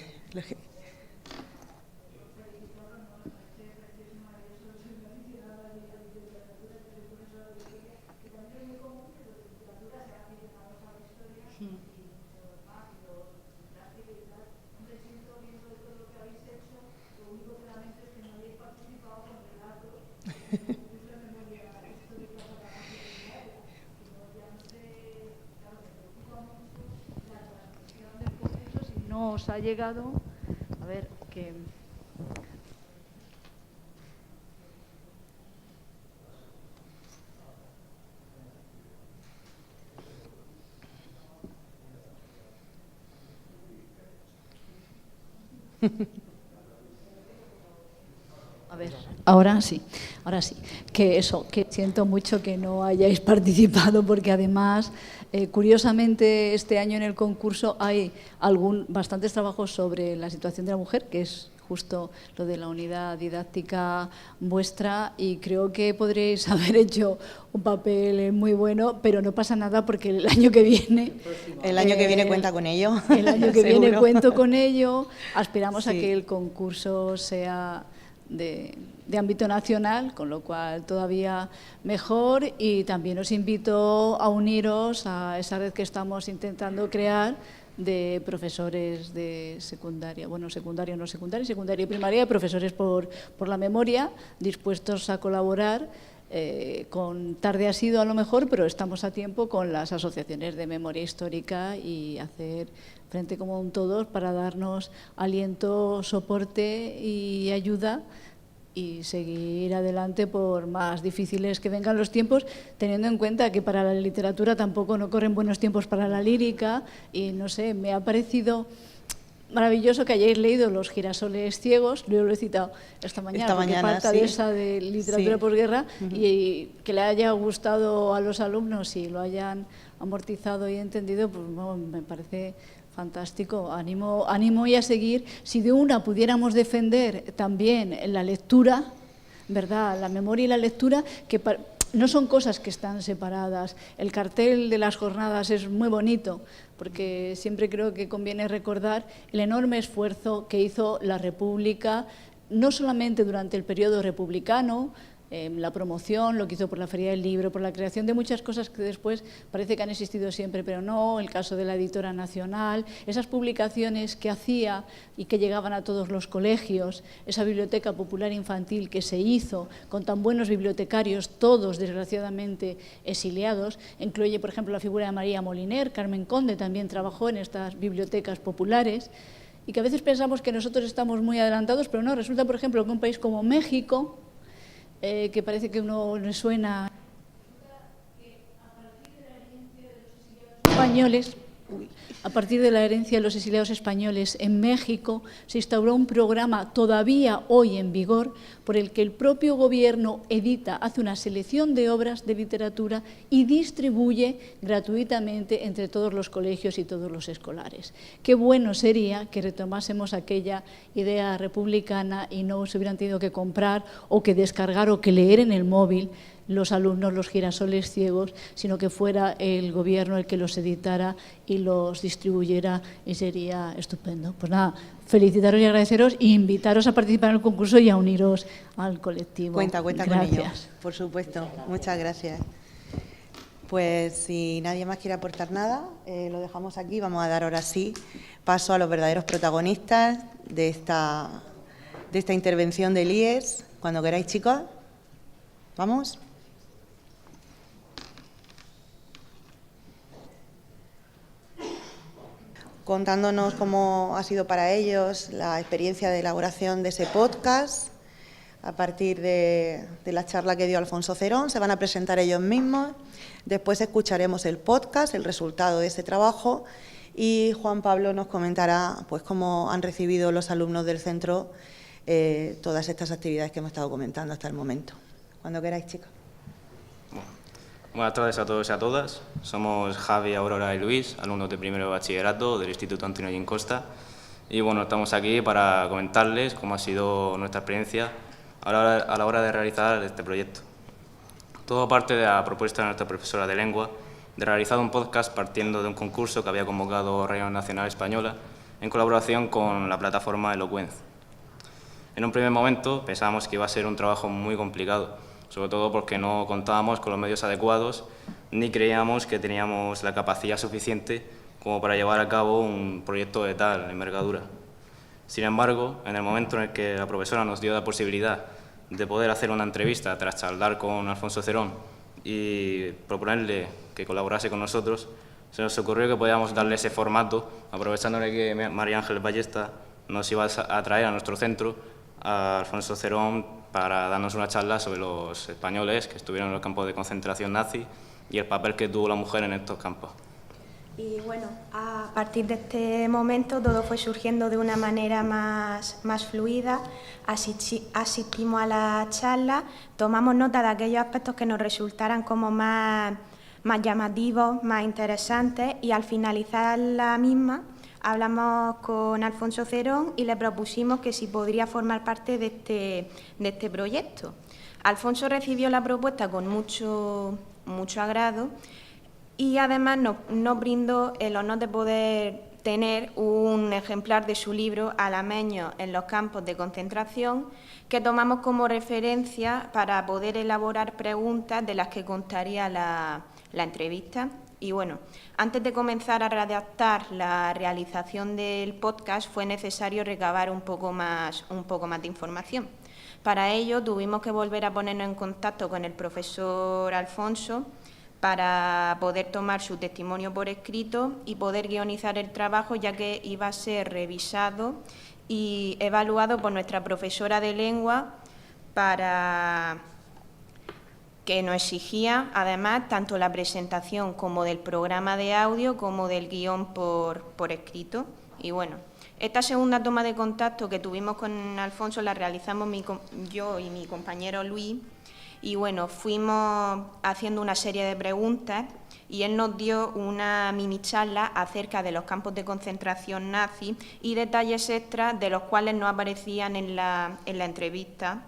No os ha llegado, a ver, que... A ver, ahora sí, que siento mucho que no hayáis participado porque además, curiosamente, este año en el concurso hay bastantes trabajos sobre la situación de la mujer, que es justo lo de la unidad didáctica vuestra, y creo que podréis haber hecho un papel muy bueno, pero no pasa nada porque el año que viene... El año que viene cuenta con ello. El año que viene cuento con ello. Aspiramos a que el concurso sea de ámbito nacional, con lo cual todavía mejor, y también os invito a uniros a esa red que estamos intentando crear de profesores de secundaria, bueno, secundaria y primaria, profesores por la memoria, dispuestos a colaborar. Tarde ha sido a lo mejor, pero estamos a tiempo con las asociaciones de memoria histórica y hacer frente como un todos para darnos aliento, soporte y ayuda y seguir adelante por más difíciles que vengan los tiempos, teniendo en cuenta que para la literatura tampoco no corren buenos tiempos para la lírica, y no sé, me ha parecido maravilloso que hayáis leído Los girasoles ciegos, yo lo he citado esta mañana porque falta de esa de literatura posguerra, y que le haya gustado a los alumnos y lo hayan amortizado y entendido, pues bueno, me parece fantástico. Ánimo y a seguir. Si de una pudiéramos defender también la lectura, ¿verdad?, la memoria y la lectura, que no son cosas que están separadas. El cartel de las jornadas es muy bonito, porque siempre creo que conviene recordar el enorme esfuerzo que hizo la República, no solamente durante el periodo republicano, la promoción, lo que hizo por la Feria del Libro, por la creación de muchas cosas que después parece que han existido siempre, pero no, el caso de la Editora Nacional, esas publicaciones que hacía y que llegaban a todos los colegios, esa biblioteca popular infantil que se hizo con tan buenos bibliotecarios, todos desgraciadamente exiliados, incluye por ejemplo la figura de María Moliner. Carmen Conde también trabajó en estas bibliotecas populares, y que a veces pensamos que nosotros estamos muy adelantados, pero no, resulta por ejemplo que un país como México que parece que uno le suena españoles. A partir de la herencia de los exiliados españoles en México, se instauró un programa todavía hoy en vigor por el que el propio gobierno edita, hace una selección de obras de literatura y distribuye gratuitamente entre todos los colegios y todos los escolares. Qué bueno sería que retomásemos aquella idea republicana y no se hubieran tenido que comprar o que descargar o que leer en el móvil los alumnos los girasoles ciegos, sino que fuera el gobierno el que los editara y los distribuyera, y sería estupendo. Pues nada, felicitaros y agradeceros e invitaros a participar en el concurso y a uniros al colectivo. Cuenta con Gracias. ello, por supuesto. Muchas gracias. Pues si nadie más quiere aportar nada, lo dejamos aquí. Vamos a dar ahora sí paso a los verdaderos protagonistas de esta intervención del IES. Cuando queráis, chicos. ¿Vamos? Contándonos cómo ha sido para ellos la experiencia de elaboración de ese podcast. A partir de la charla que dio Alfonso Cerón, se van a presentar ellos mismos. Después escucharemos el podcast, el resultado de ese trabajo, y Juan Pablo nos comentará pues cómo han recibido los alumnos del centro todas estas actividades que hemos estado comentando hasta el momento. Cuando queráis, chicos. Buenas tardes a todos y a todas. Somos Javi, Aurora y Luis, alumnos de primero de bachillerato del Instituto Antonio Ollín Costa. Y bueno, estamos aquí para comentarles cómo ha sido nuestra experiencia a la hora de realizar este proyecto. Todo parte de la propuesta de nuestra profesora de lengua de realizar un podcast partiendo de un concurso que había convocado Radio Nacional Española en colaboración con la plataforma Elocuenz. En un primer momento pensábamos que iba a ser un trabajo muy complicado, sobre todo porque no contábamos con los medios adecuados ni creíamos que teníamos la capacidad suficiente como para llevar a cabo un proyecto de tal envergadura. Sin embargo, en el momento en el que la profesora nos dio la posibilidad de poder hacer una entrevista tras charlar con Alfonso Cerón y proponerle que colaborase con nosotros, se nos ocurrió que podíamos darle ese formato, aprovechándole que María Ángeles Ballesta nos iba a traer a nuestro centro a Alfonso Cerón para darnos una charla sobre los españoles que estuvieron en los campos de concentración nazi y el papel que tuvo la mujer en estos campos. Y bueno, a partir de este momento todo fue surgiendo de una manera más fluida. Asistimos a la charla, tomamos nota de aquellos aspectos que nos resultaran como más llamativos, más interesantes, y al finalizar la misma hablamos con Alfonso Cerón y le propusimos que si podría formar parte de este proyecto. Alfonso recibió la propuesta con mucho agrado y además nos brindó el honor de poder tener un ejemplar de su libro Alameños en los campos de concentración, que tomamos como referencia para poder elaborar preguntas de las que constaría la entrevista. Y bueno, antes de comenzar a redactar la realización del podcast fue necesario recabar un poco más de información. Para ello tuvimos que volver a ponernos en contacto con el profesor Alfonso para poder tomar su testimonio por escrito y poder guionizar el trabajo, ya que iba a ser revisado y evaluado por nuestra profesora de lengua, para que nos exigía, además, tanto la presentación como del programa de audio como del guión por escrito. Y bueno, esta segunda toma de contacto que tuvimos con Alfonso la realizamos yo y mi compañero Luis, y bueno, fuimos haciendo una serie de preguntas y él nos dio una mini charla acerca de los campos de concentración nazi y detalles extras de los cuales no aparecían en la entrevista,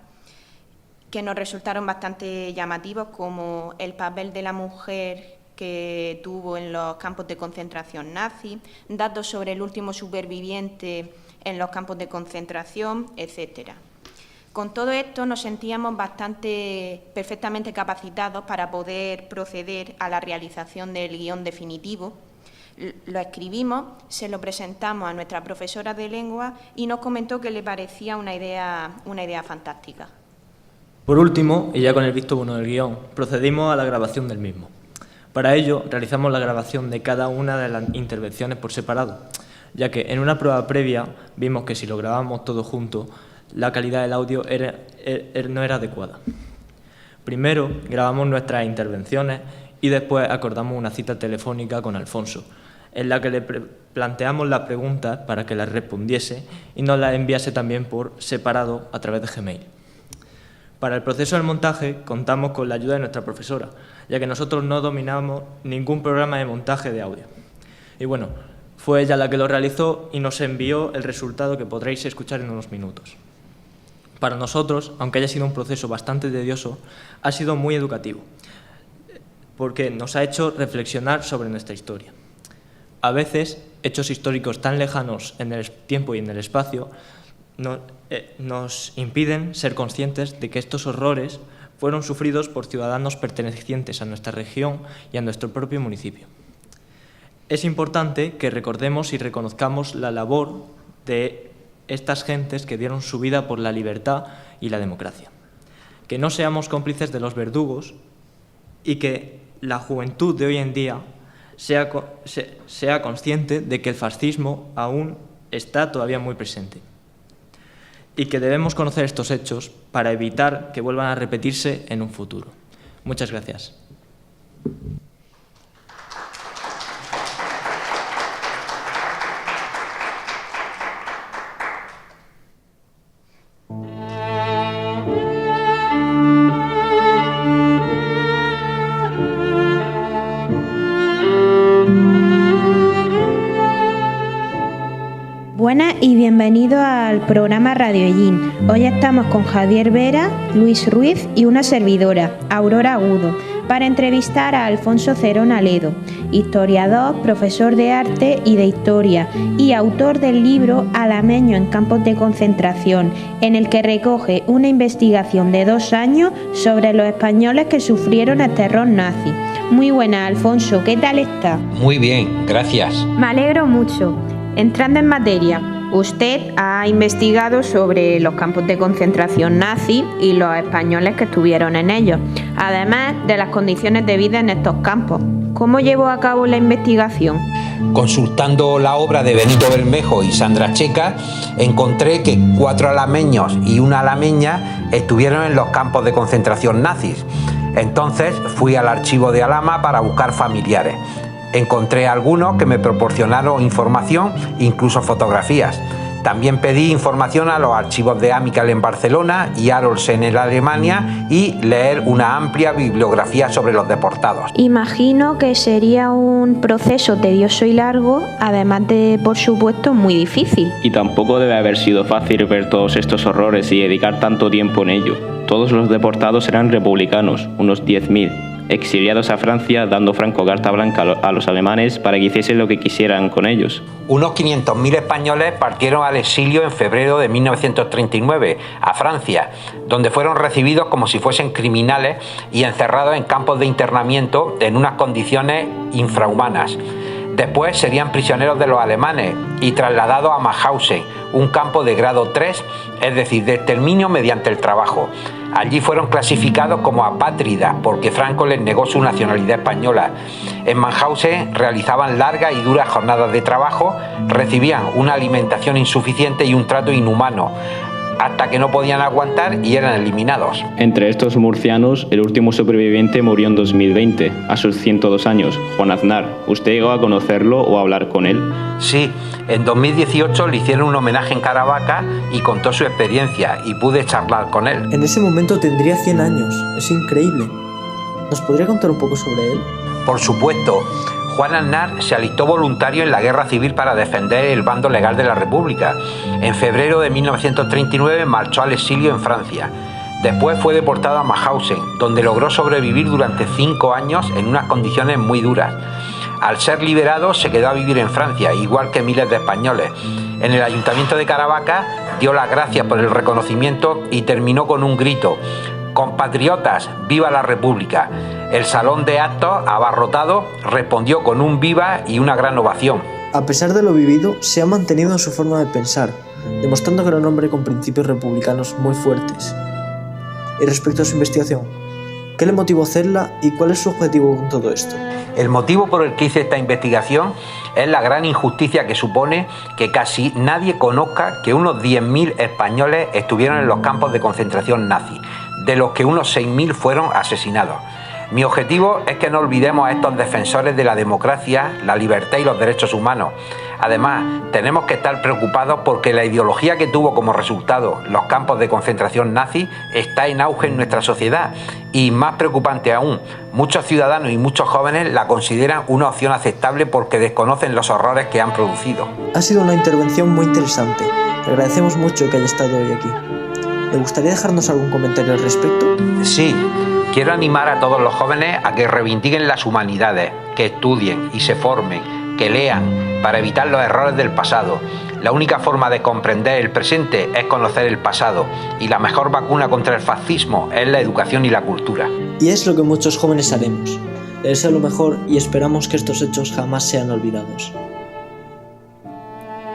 que nos resultaron bastante llamativos, como el papel de la mujer que tuvo en los campos de concentración nazi, datos sobre el último superviviente en los campos de concentración, etcétera. Con todo esto nos sentíamos perfectamente capacitados para poder proceder a la realización del guión definitivo. Lo escribimos, se lo presentamos a nuestra profesora de lengua y nos comentó que le parecía una idea fantástica. Por último, y ya con el visto bueno del guión, procedimos a la grabación del mismo. Para ello, realizamos la grabación de cada una de las intervenciones por separado, ya que en una prueba previa vimos que si lo grabábamos todo junto, la calidad del audio no era adecuada. Primero grabamos nuestras intervenciones y después acordamos una cita telefónica con Alfonso, en la que le planteamos las preguntas para que las respondiese y nos las enviase también por separado a través de Gmail. Para el proceso del montaje contamos con la ayuda de nuestra profesora, ya que nosotros no dominamos ningún programa de montaje de audio. Y bueno, fue ella la que lo realizó y nos envió el resultado que podréis escuchar en unos minutos. Para nosotros, aunque haya sido un proceso bastante tedioso, ha sido muy educativo, porque nos ha hecho reflexionar sobre nuestra historia. A veces, hechos históricos tan lejanos en el tiempo y en el espacio nos impiden ser conscientes de que estos horrores fueron sufridos por ciudadanos pertenecientes a nuestra región y a nuestro propio municipio. Es importante que recordemos y reconozcamos la labor de estas gentes que dieron su vida por la libertad y la democracia. Que no seamos cómplices de los verdugos y que la juventud de hoy en día sea consciente de que el fascismo aún está todavía muy presente y que debemos conocer estos hechos para evitar que vuelvan a repetirse en un futuro. Muchas gracias. Buenas y bienvenidos al programa Radio Ellín. Hoy estamos con Javier Vera, Luis Ruiz y una servidora, Aurora Agudo, para entrevistar a Alfonso Cerón Aledo, historiador, profesor de arte y de historia y autor del libro Alameño en campos de concentración, en el que recoge una investigación de 2 años sobre los españoles que sufrieron el terror nazi. Muy buena, Alfonso, ¿qué tal está? Muy bien, gracias. Me alegro mucho. Entrando en materia, usted ha investigado sobre los campos de concentración nazi y los españoles que estuvieron en ellos, además de las condiciones de vida en estos campos. ¿Cómo llevó a cabo la investigación? Consultando la obra de Benito Bermejo y Sandra Checa, encontré que 4 alameños y una alameña estuvieron en los campos de concentración nazis. Entonces fui al archivo de Alhama para buscar familiares. Encontré algunos que me proporcionaron información, incluso fotografías. También pedí información a los archivos de Amical en Barcelona y Arolsen en Alemania y leer una amplia bibliografía sobre los deportados. Imagino que sería un proceso tedioso y largo, además de, por supuesto, muy difícil. Y tampoco debe haber sido fácil ver todos estos horrores y dedicar tanto tiempo en ello. Todos los deportados eran republicanos, unos 10.000. Exiliados a Francia, dando Franco carta blanca a los alemanes para que hiciesen lo que quisieran con ellos. Unos 500.000 españoles partieron al exilio en febrero de 1939 a Francia, donde fueron recibidos como si fuesen criminales y encerrados en campos de internamiento en unas condiciones infrahumanas. Después serían prisioneros de los alemanes y trasladados a Mauthausen, un campo de grado 3, es decir, de exterminio mediante el trabajo. Allí fueron clasificados como apátridas porque Franco les negó su nacionalidad española. En Mauthausen realizaban largas y duras jornadas de trabajo, recibían una alimentación insuficiente y un trato inhumano, hasta que no podían aguantar y eran eliminados. Entre estos murcianos, el último superviviente murió en 2020, a sus 102 años, Juan Aznar. ¿Usted llegó a conocerlo o a hablar con él? Sí, en 2018 le hicieron un homenaje en Caravaca y contó su experiencia y pude charlar con él. En ese momento tendría 100 años, es increíble. ¿Nos podría contar un poco sobre él? Por supuesto. Juan Aznar se alistó voluntario en la Guerra Civil para defender el bando legal de la República. En febrero de 1939 marchó al exilio en Francia. Después fue deportado a Mauthausen, donde logró sobrevivir durante 5 años en unas condiciones muy duras. Al ser liberado se quedó a vivir en Francia, igual que miles de españoles. En el Ayuntamiento de Caravaca dio las gracias por el reconocimiento y terminó con un grito: «Compatriotas, viva la República». El salón de actos, abarrotado, respondió con un viva y una gran ovación. A pesar de lo vivido, se ha mantenido en su forma de pensar, demostrando que era un hombre con principios republicanos muy fuertes. Y respecto a su investigación, ¿qué le motivó a hacerla y cuál es su objetivo con todo esto? El motivo por el que hice esta investigación es la gran injusticia que supone que casi nadie conozca que unos 10.000 españoles estuvieron en los campos de concentración nazi. de los que unos 6.000 fueron asesinados. Mi objetivo es que no olvidemos a estos defensores de la democracia, la libertad y los derechos humanos. Además, tenemos que estar preocupados porque la ideología que tuvo como resultado los campos de concentración nazis está en auge en nuestra sociedad y, más preocupante aún, muchos ciudadanos y muchos jóvenes la consideran una opción aceptable porque desconocen los horrores que han producido. Ha sido una intervención muy interesante. Le agradecemos mucho que haya estado hoy aquí. ¿Le gustaría dejarnos algún comentario al respecto? Sí, quiero animar a todos los jóvenes a que reivindiquen las humanidades, que estudien y se formen, que lean, para evitar los errores del pasado. La única forma de comprender el presente es conocer el pasado, y la mejor vacuna contra el fascismo es la educación y la cultura. Y es lo que muchos jóvenes haremos. Le deseo lo mejor y esperamos que estos hechos jamás sean olvidados.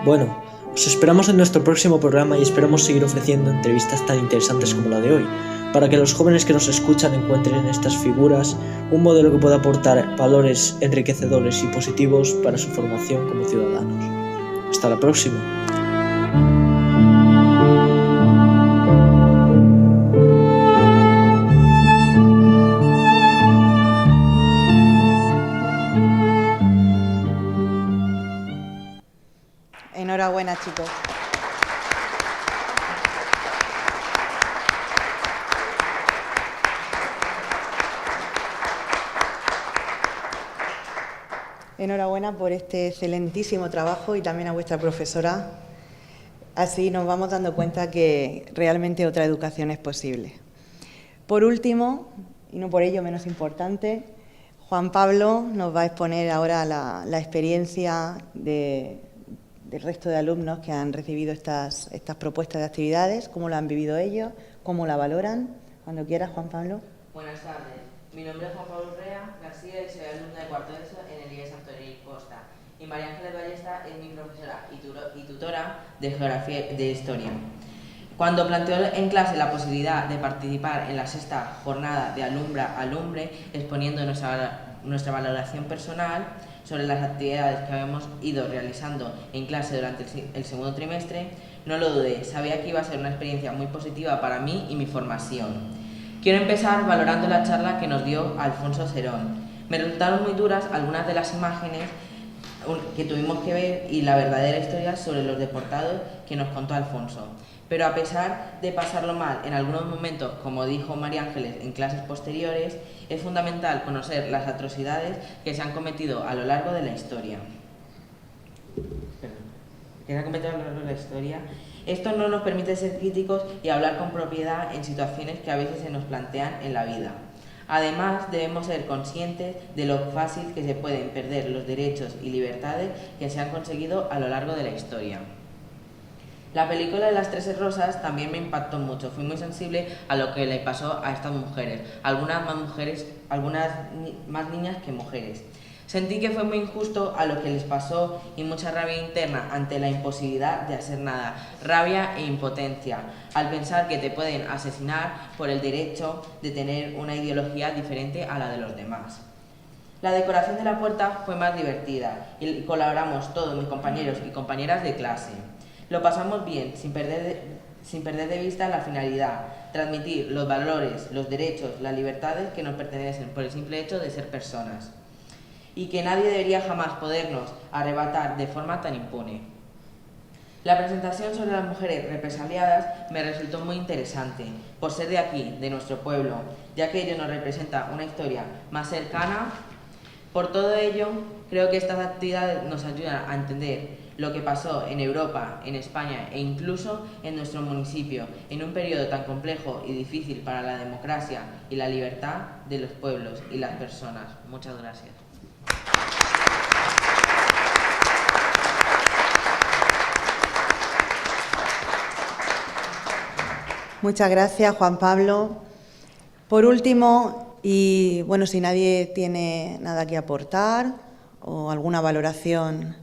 Bueno, os esperamos en nuestro próximo programa y esperamos seguir ofreciendo entrevistas tan interesantes como la de hoy, para que los jóvenes que nos escuchan encuentren en estas figuras un modelo que pueda aportar valores enriquecedores y positivos para su formación como ciudadanos. Hasta la próxima. Enhorabuena, chicos. Enhorabuena por este excelentísimo trabajo y también a vuestra profesora. Así nos vamos dando cuenta que realmente otra educación es posible. Por último, y no por ello menos importante, Juan Pablo nos va a exponer ahora la experiencia del resto de alumnos que han recibido estas propuestas de actividades, cómo lo han vivido ellos, cómo la valoran. Cuando quieras, Juan Pablo. Buenas tardes. Mi nombre es Juan Pablo Urrea García y soy alumna de cuarto de ESO en el IES Antonio Costa. Y María Ángeles Ballesta es mi profesora y tutora de Geografía de Historia. Cuando planteó en clase la posibilidad de participar en la 6ª jornada de Alumbra Alumbre, exponiendo nuestra valoración personal sobre las actividades que habíamos ido realizando en clase durante el segundo trimestre, no lo dudé, sabía que iba a ser una experiencia muy positiva para mí y mi formación. Quiero empezar valorando la charla que nos dio Alfonso Cerón. Me resultaron muy duras algunas de las imágenes que tuvimos que ver y la verdadera historia sobre los deportados que nos contó Alfonso. Pero a pesar de pasarlo mal en algunos momentos, como dijo María Ángeles en clases posteriores, es fundamental conocer las atrocidades que se han cometido a lo largo de la historia. Esto no nos permite ser críticos y hablar con propiedad en situaciones que a veces se nos plantean en la vida. Además, debemos ser conscientes de lo fácil que se pueden perder los derechos y libertades que se han conseguido a lo largo de la historia. La película de las 13 rosas también me impactó mucho. Fui muy sensible a lo que le pasó a estas mujeres, algunas más niñas que mujeres. Sentí que fue muy injusto a lo que les pasó y mucha rabia interna ante la imposibilidad de hacer nada, rabia e impotencia, al pensar que te pueden asesinar por el derecho de tener una ideología diferente a la de los demás. La decoración de la puerta fue más divertida y colaboramos todos mis compañeros y compañeras de clase. Lo pasamos bien, sin perder de vista la finalidad, transmitir los valores, los derechos, las libertades que nos pertenecen por el simple hecho de ser personas. Y que nadie debería jamás podernos arrebatar de forma tan impune. La presentación sobre las mujeres represaliadas me resultó muy interesante, por ser de aquí, de nuestro pueblo, ya que ello nos representa una historia más cercana. Por todo ello, creo que estas actividades nos ayudan a entender lo que pasó en Europa, en España e incluso en nuestro municipio, en un periodo tan complejo y difícil para la democracia y la libertad de los pueblos y las personas. Muchas gracias. Muchas gracias, Juan Pablo. Por último, y bueno, si nadie tiene nada que aportar o alguna valoración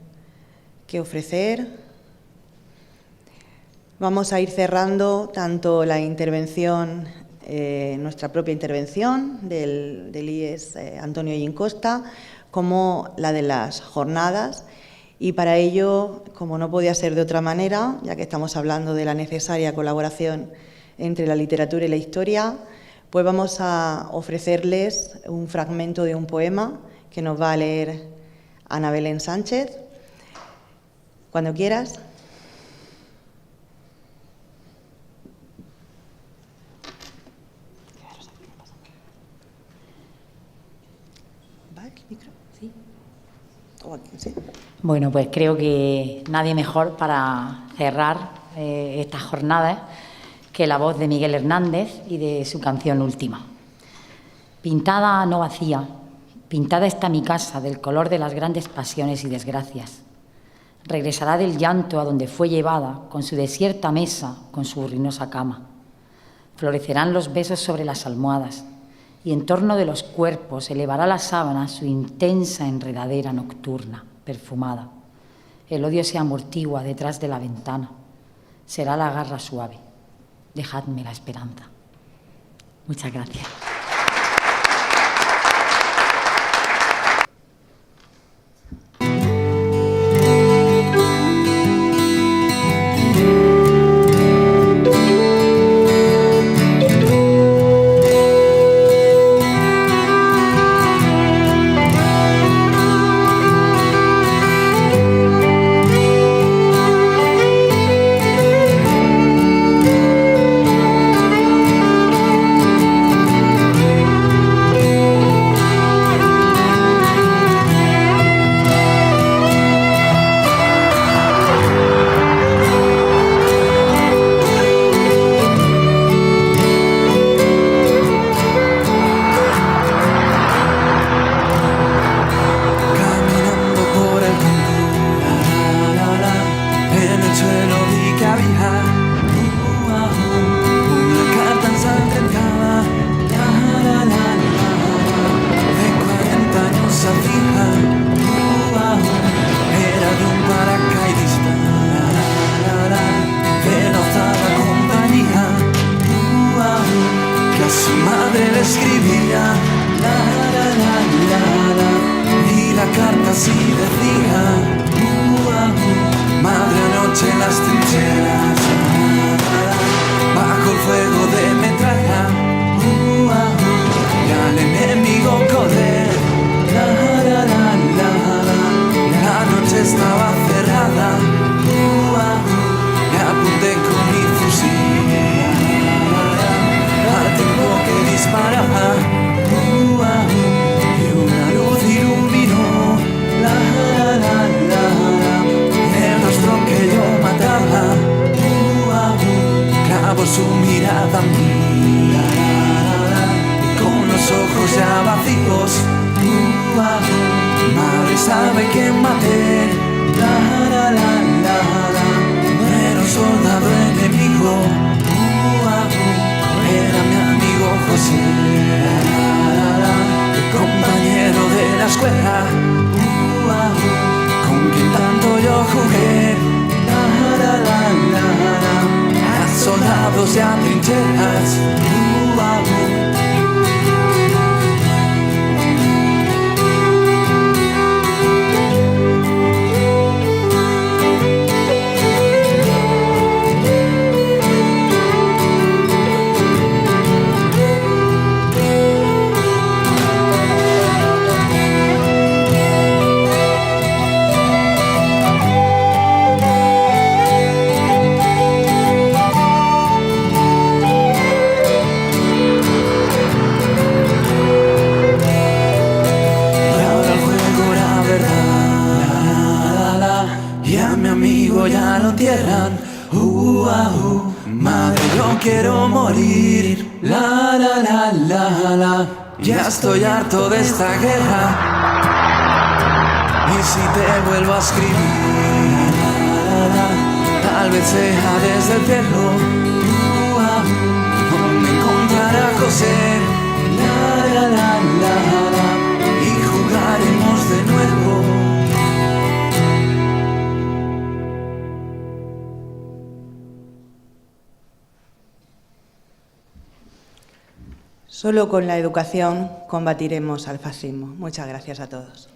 que ofrecer, vamos a ir cerrando tanto la intervención, nuestra propia intervención del IES Antonio Ollín Costa, como la de las jornadas. Y para ello, como no podía ser de otra manera, ya que estamos hablando de la necesaria colaboración entre la literatura y la historia, pues vamos a ofrecerles un fragmento de un poema que nos va a leer Ana Belén Sánchez. Cuando quieras. Bueno, pues creo que nadie mejor para cerrar estas jornadas que la voz de Miguel Hernández y de su canción Última. Pintada no vacía, pintada está mi casa del color de las grandes pasiones y desgracias. Regresará del llanto a donde fue llevada, con su desierta mesa, con su ruinosa cama. Florecerán los besos sobre las almohadas, y en torno de los cuerpos elevará la sábana su intensa enredadera nocturna, perfumada. El odio se amortigua detrás de la ventana. Será la garra suave. Dejadme la esperanza. Muchas gracias. Ya estoy harto de esta guerra. Y si te vuelvo a escribir, tal vez sea desde el cielo, donde encontrará a José, y jugaremos de nuevo. Solo con la educación combatiremos al fascismo. Muchas gracias a todos.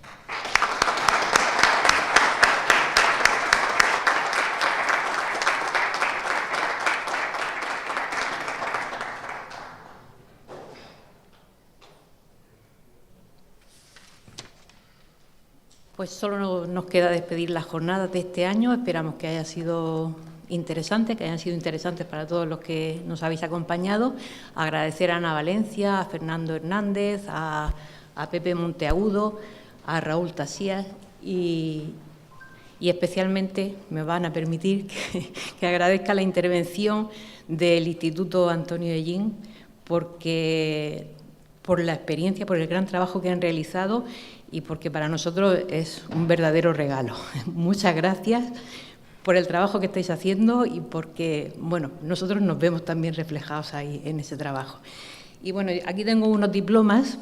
Pues solo nos queda despedir las jornadas de este año. Esperamos que hayan sido interesantes para todos los que nos habéis acompañado. Agradecer a Ana Valencia, a Fernando Hernández, a Pepe Monteagudo, a Raúl Tasías y especialmente me van a permitir que agradezca la intervención del Instituto Antonio Ellín, porque por la experiencia, por el gran trabajo que han realizado y porque para nosotros es un verdadero regalo. Muchas gracias por el trabajo que estáis haciendo y porque, bueno, nosotros nos vemos también reflejados ahí en ese trabajo. Y bueno, aquí tengo unos diplomas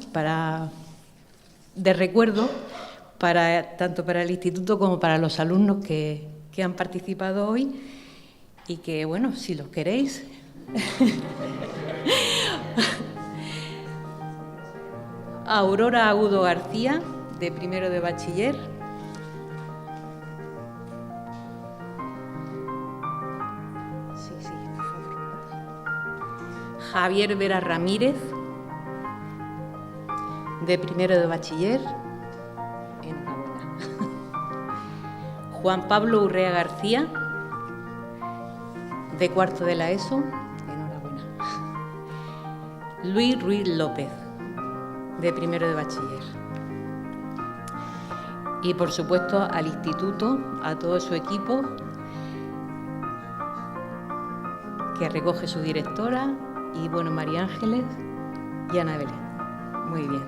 de recuerdo, tanto para el Instituto como para los alumnos que han participado hoy y que, bueno, si los queréis. Aurora Agudo García, de primero de bachiller. Sí, por favor. Javier Vera Ramírez, de primero de bachiller. Enhorabuena. Juan Pablo Urrea García, de cuarto de la ESO. Enhorabuena. Luis Ruiz López, de primero de bachiller. Y, por supuesto, al Instituto, a todo su equipo, que recoge su directora, y, bueno, María Ángeles y Ana Belén. Muy bien.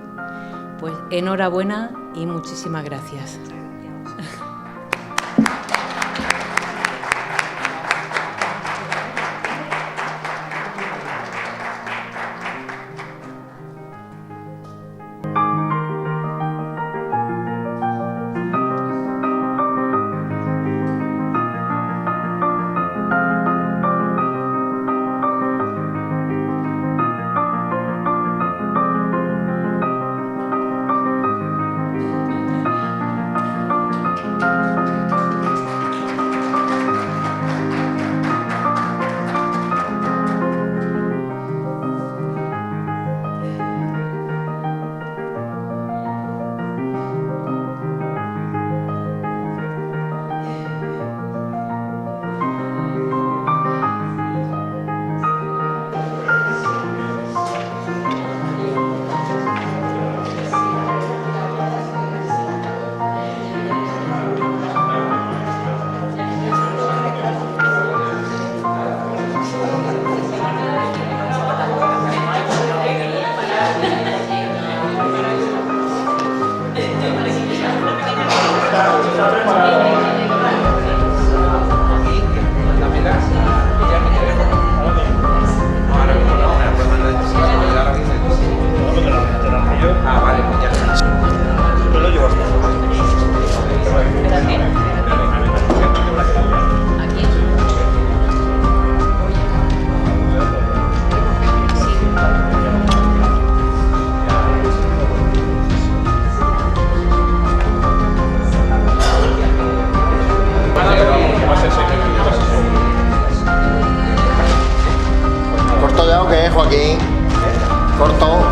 Pues enhorabuena y muchísimas gracias. Joaquín, corto.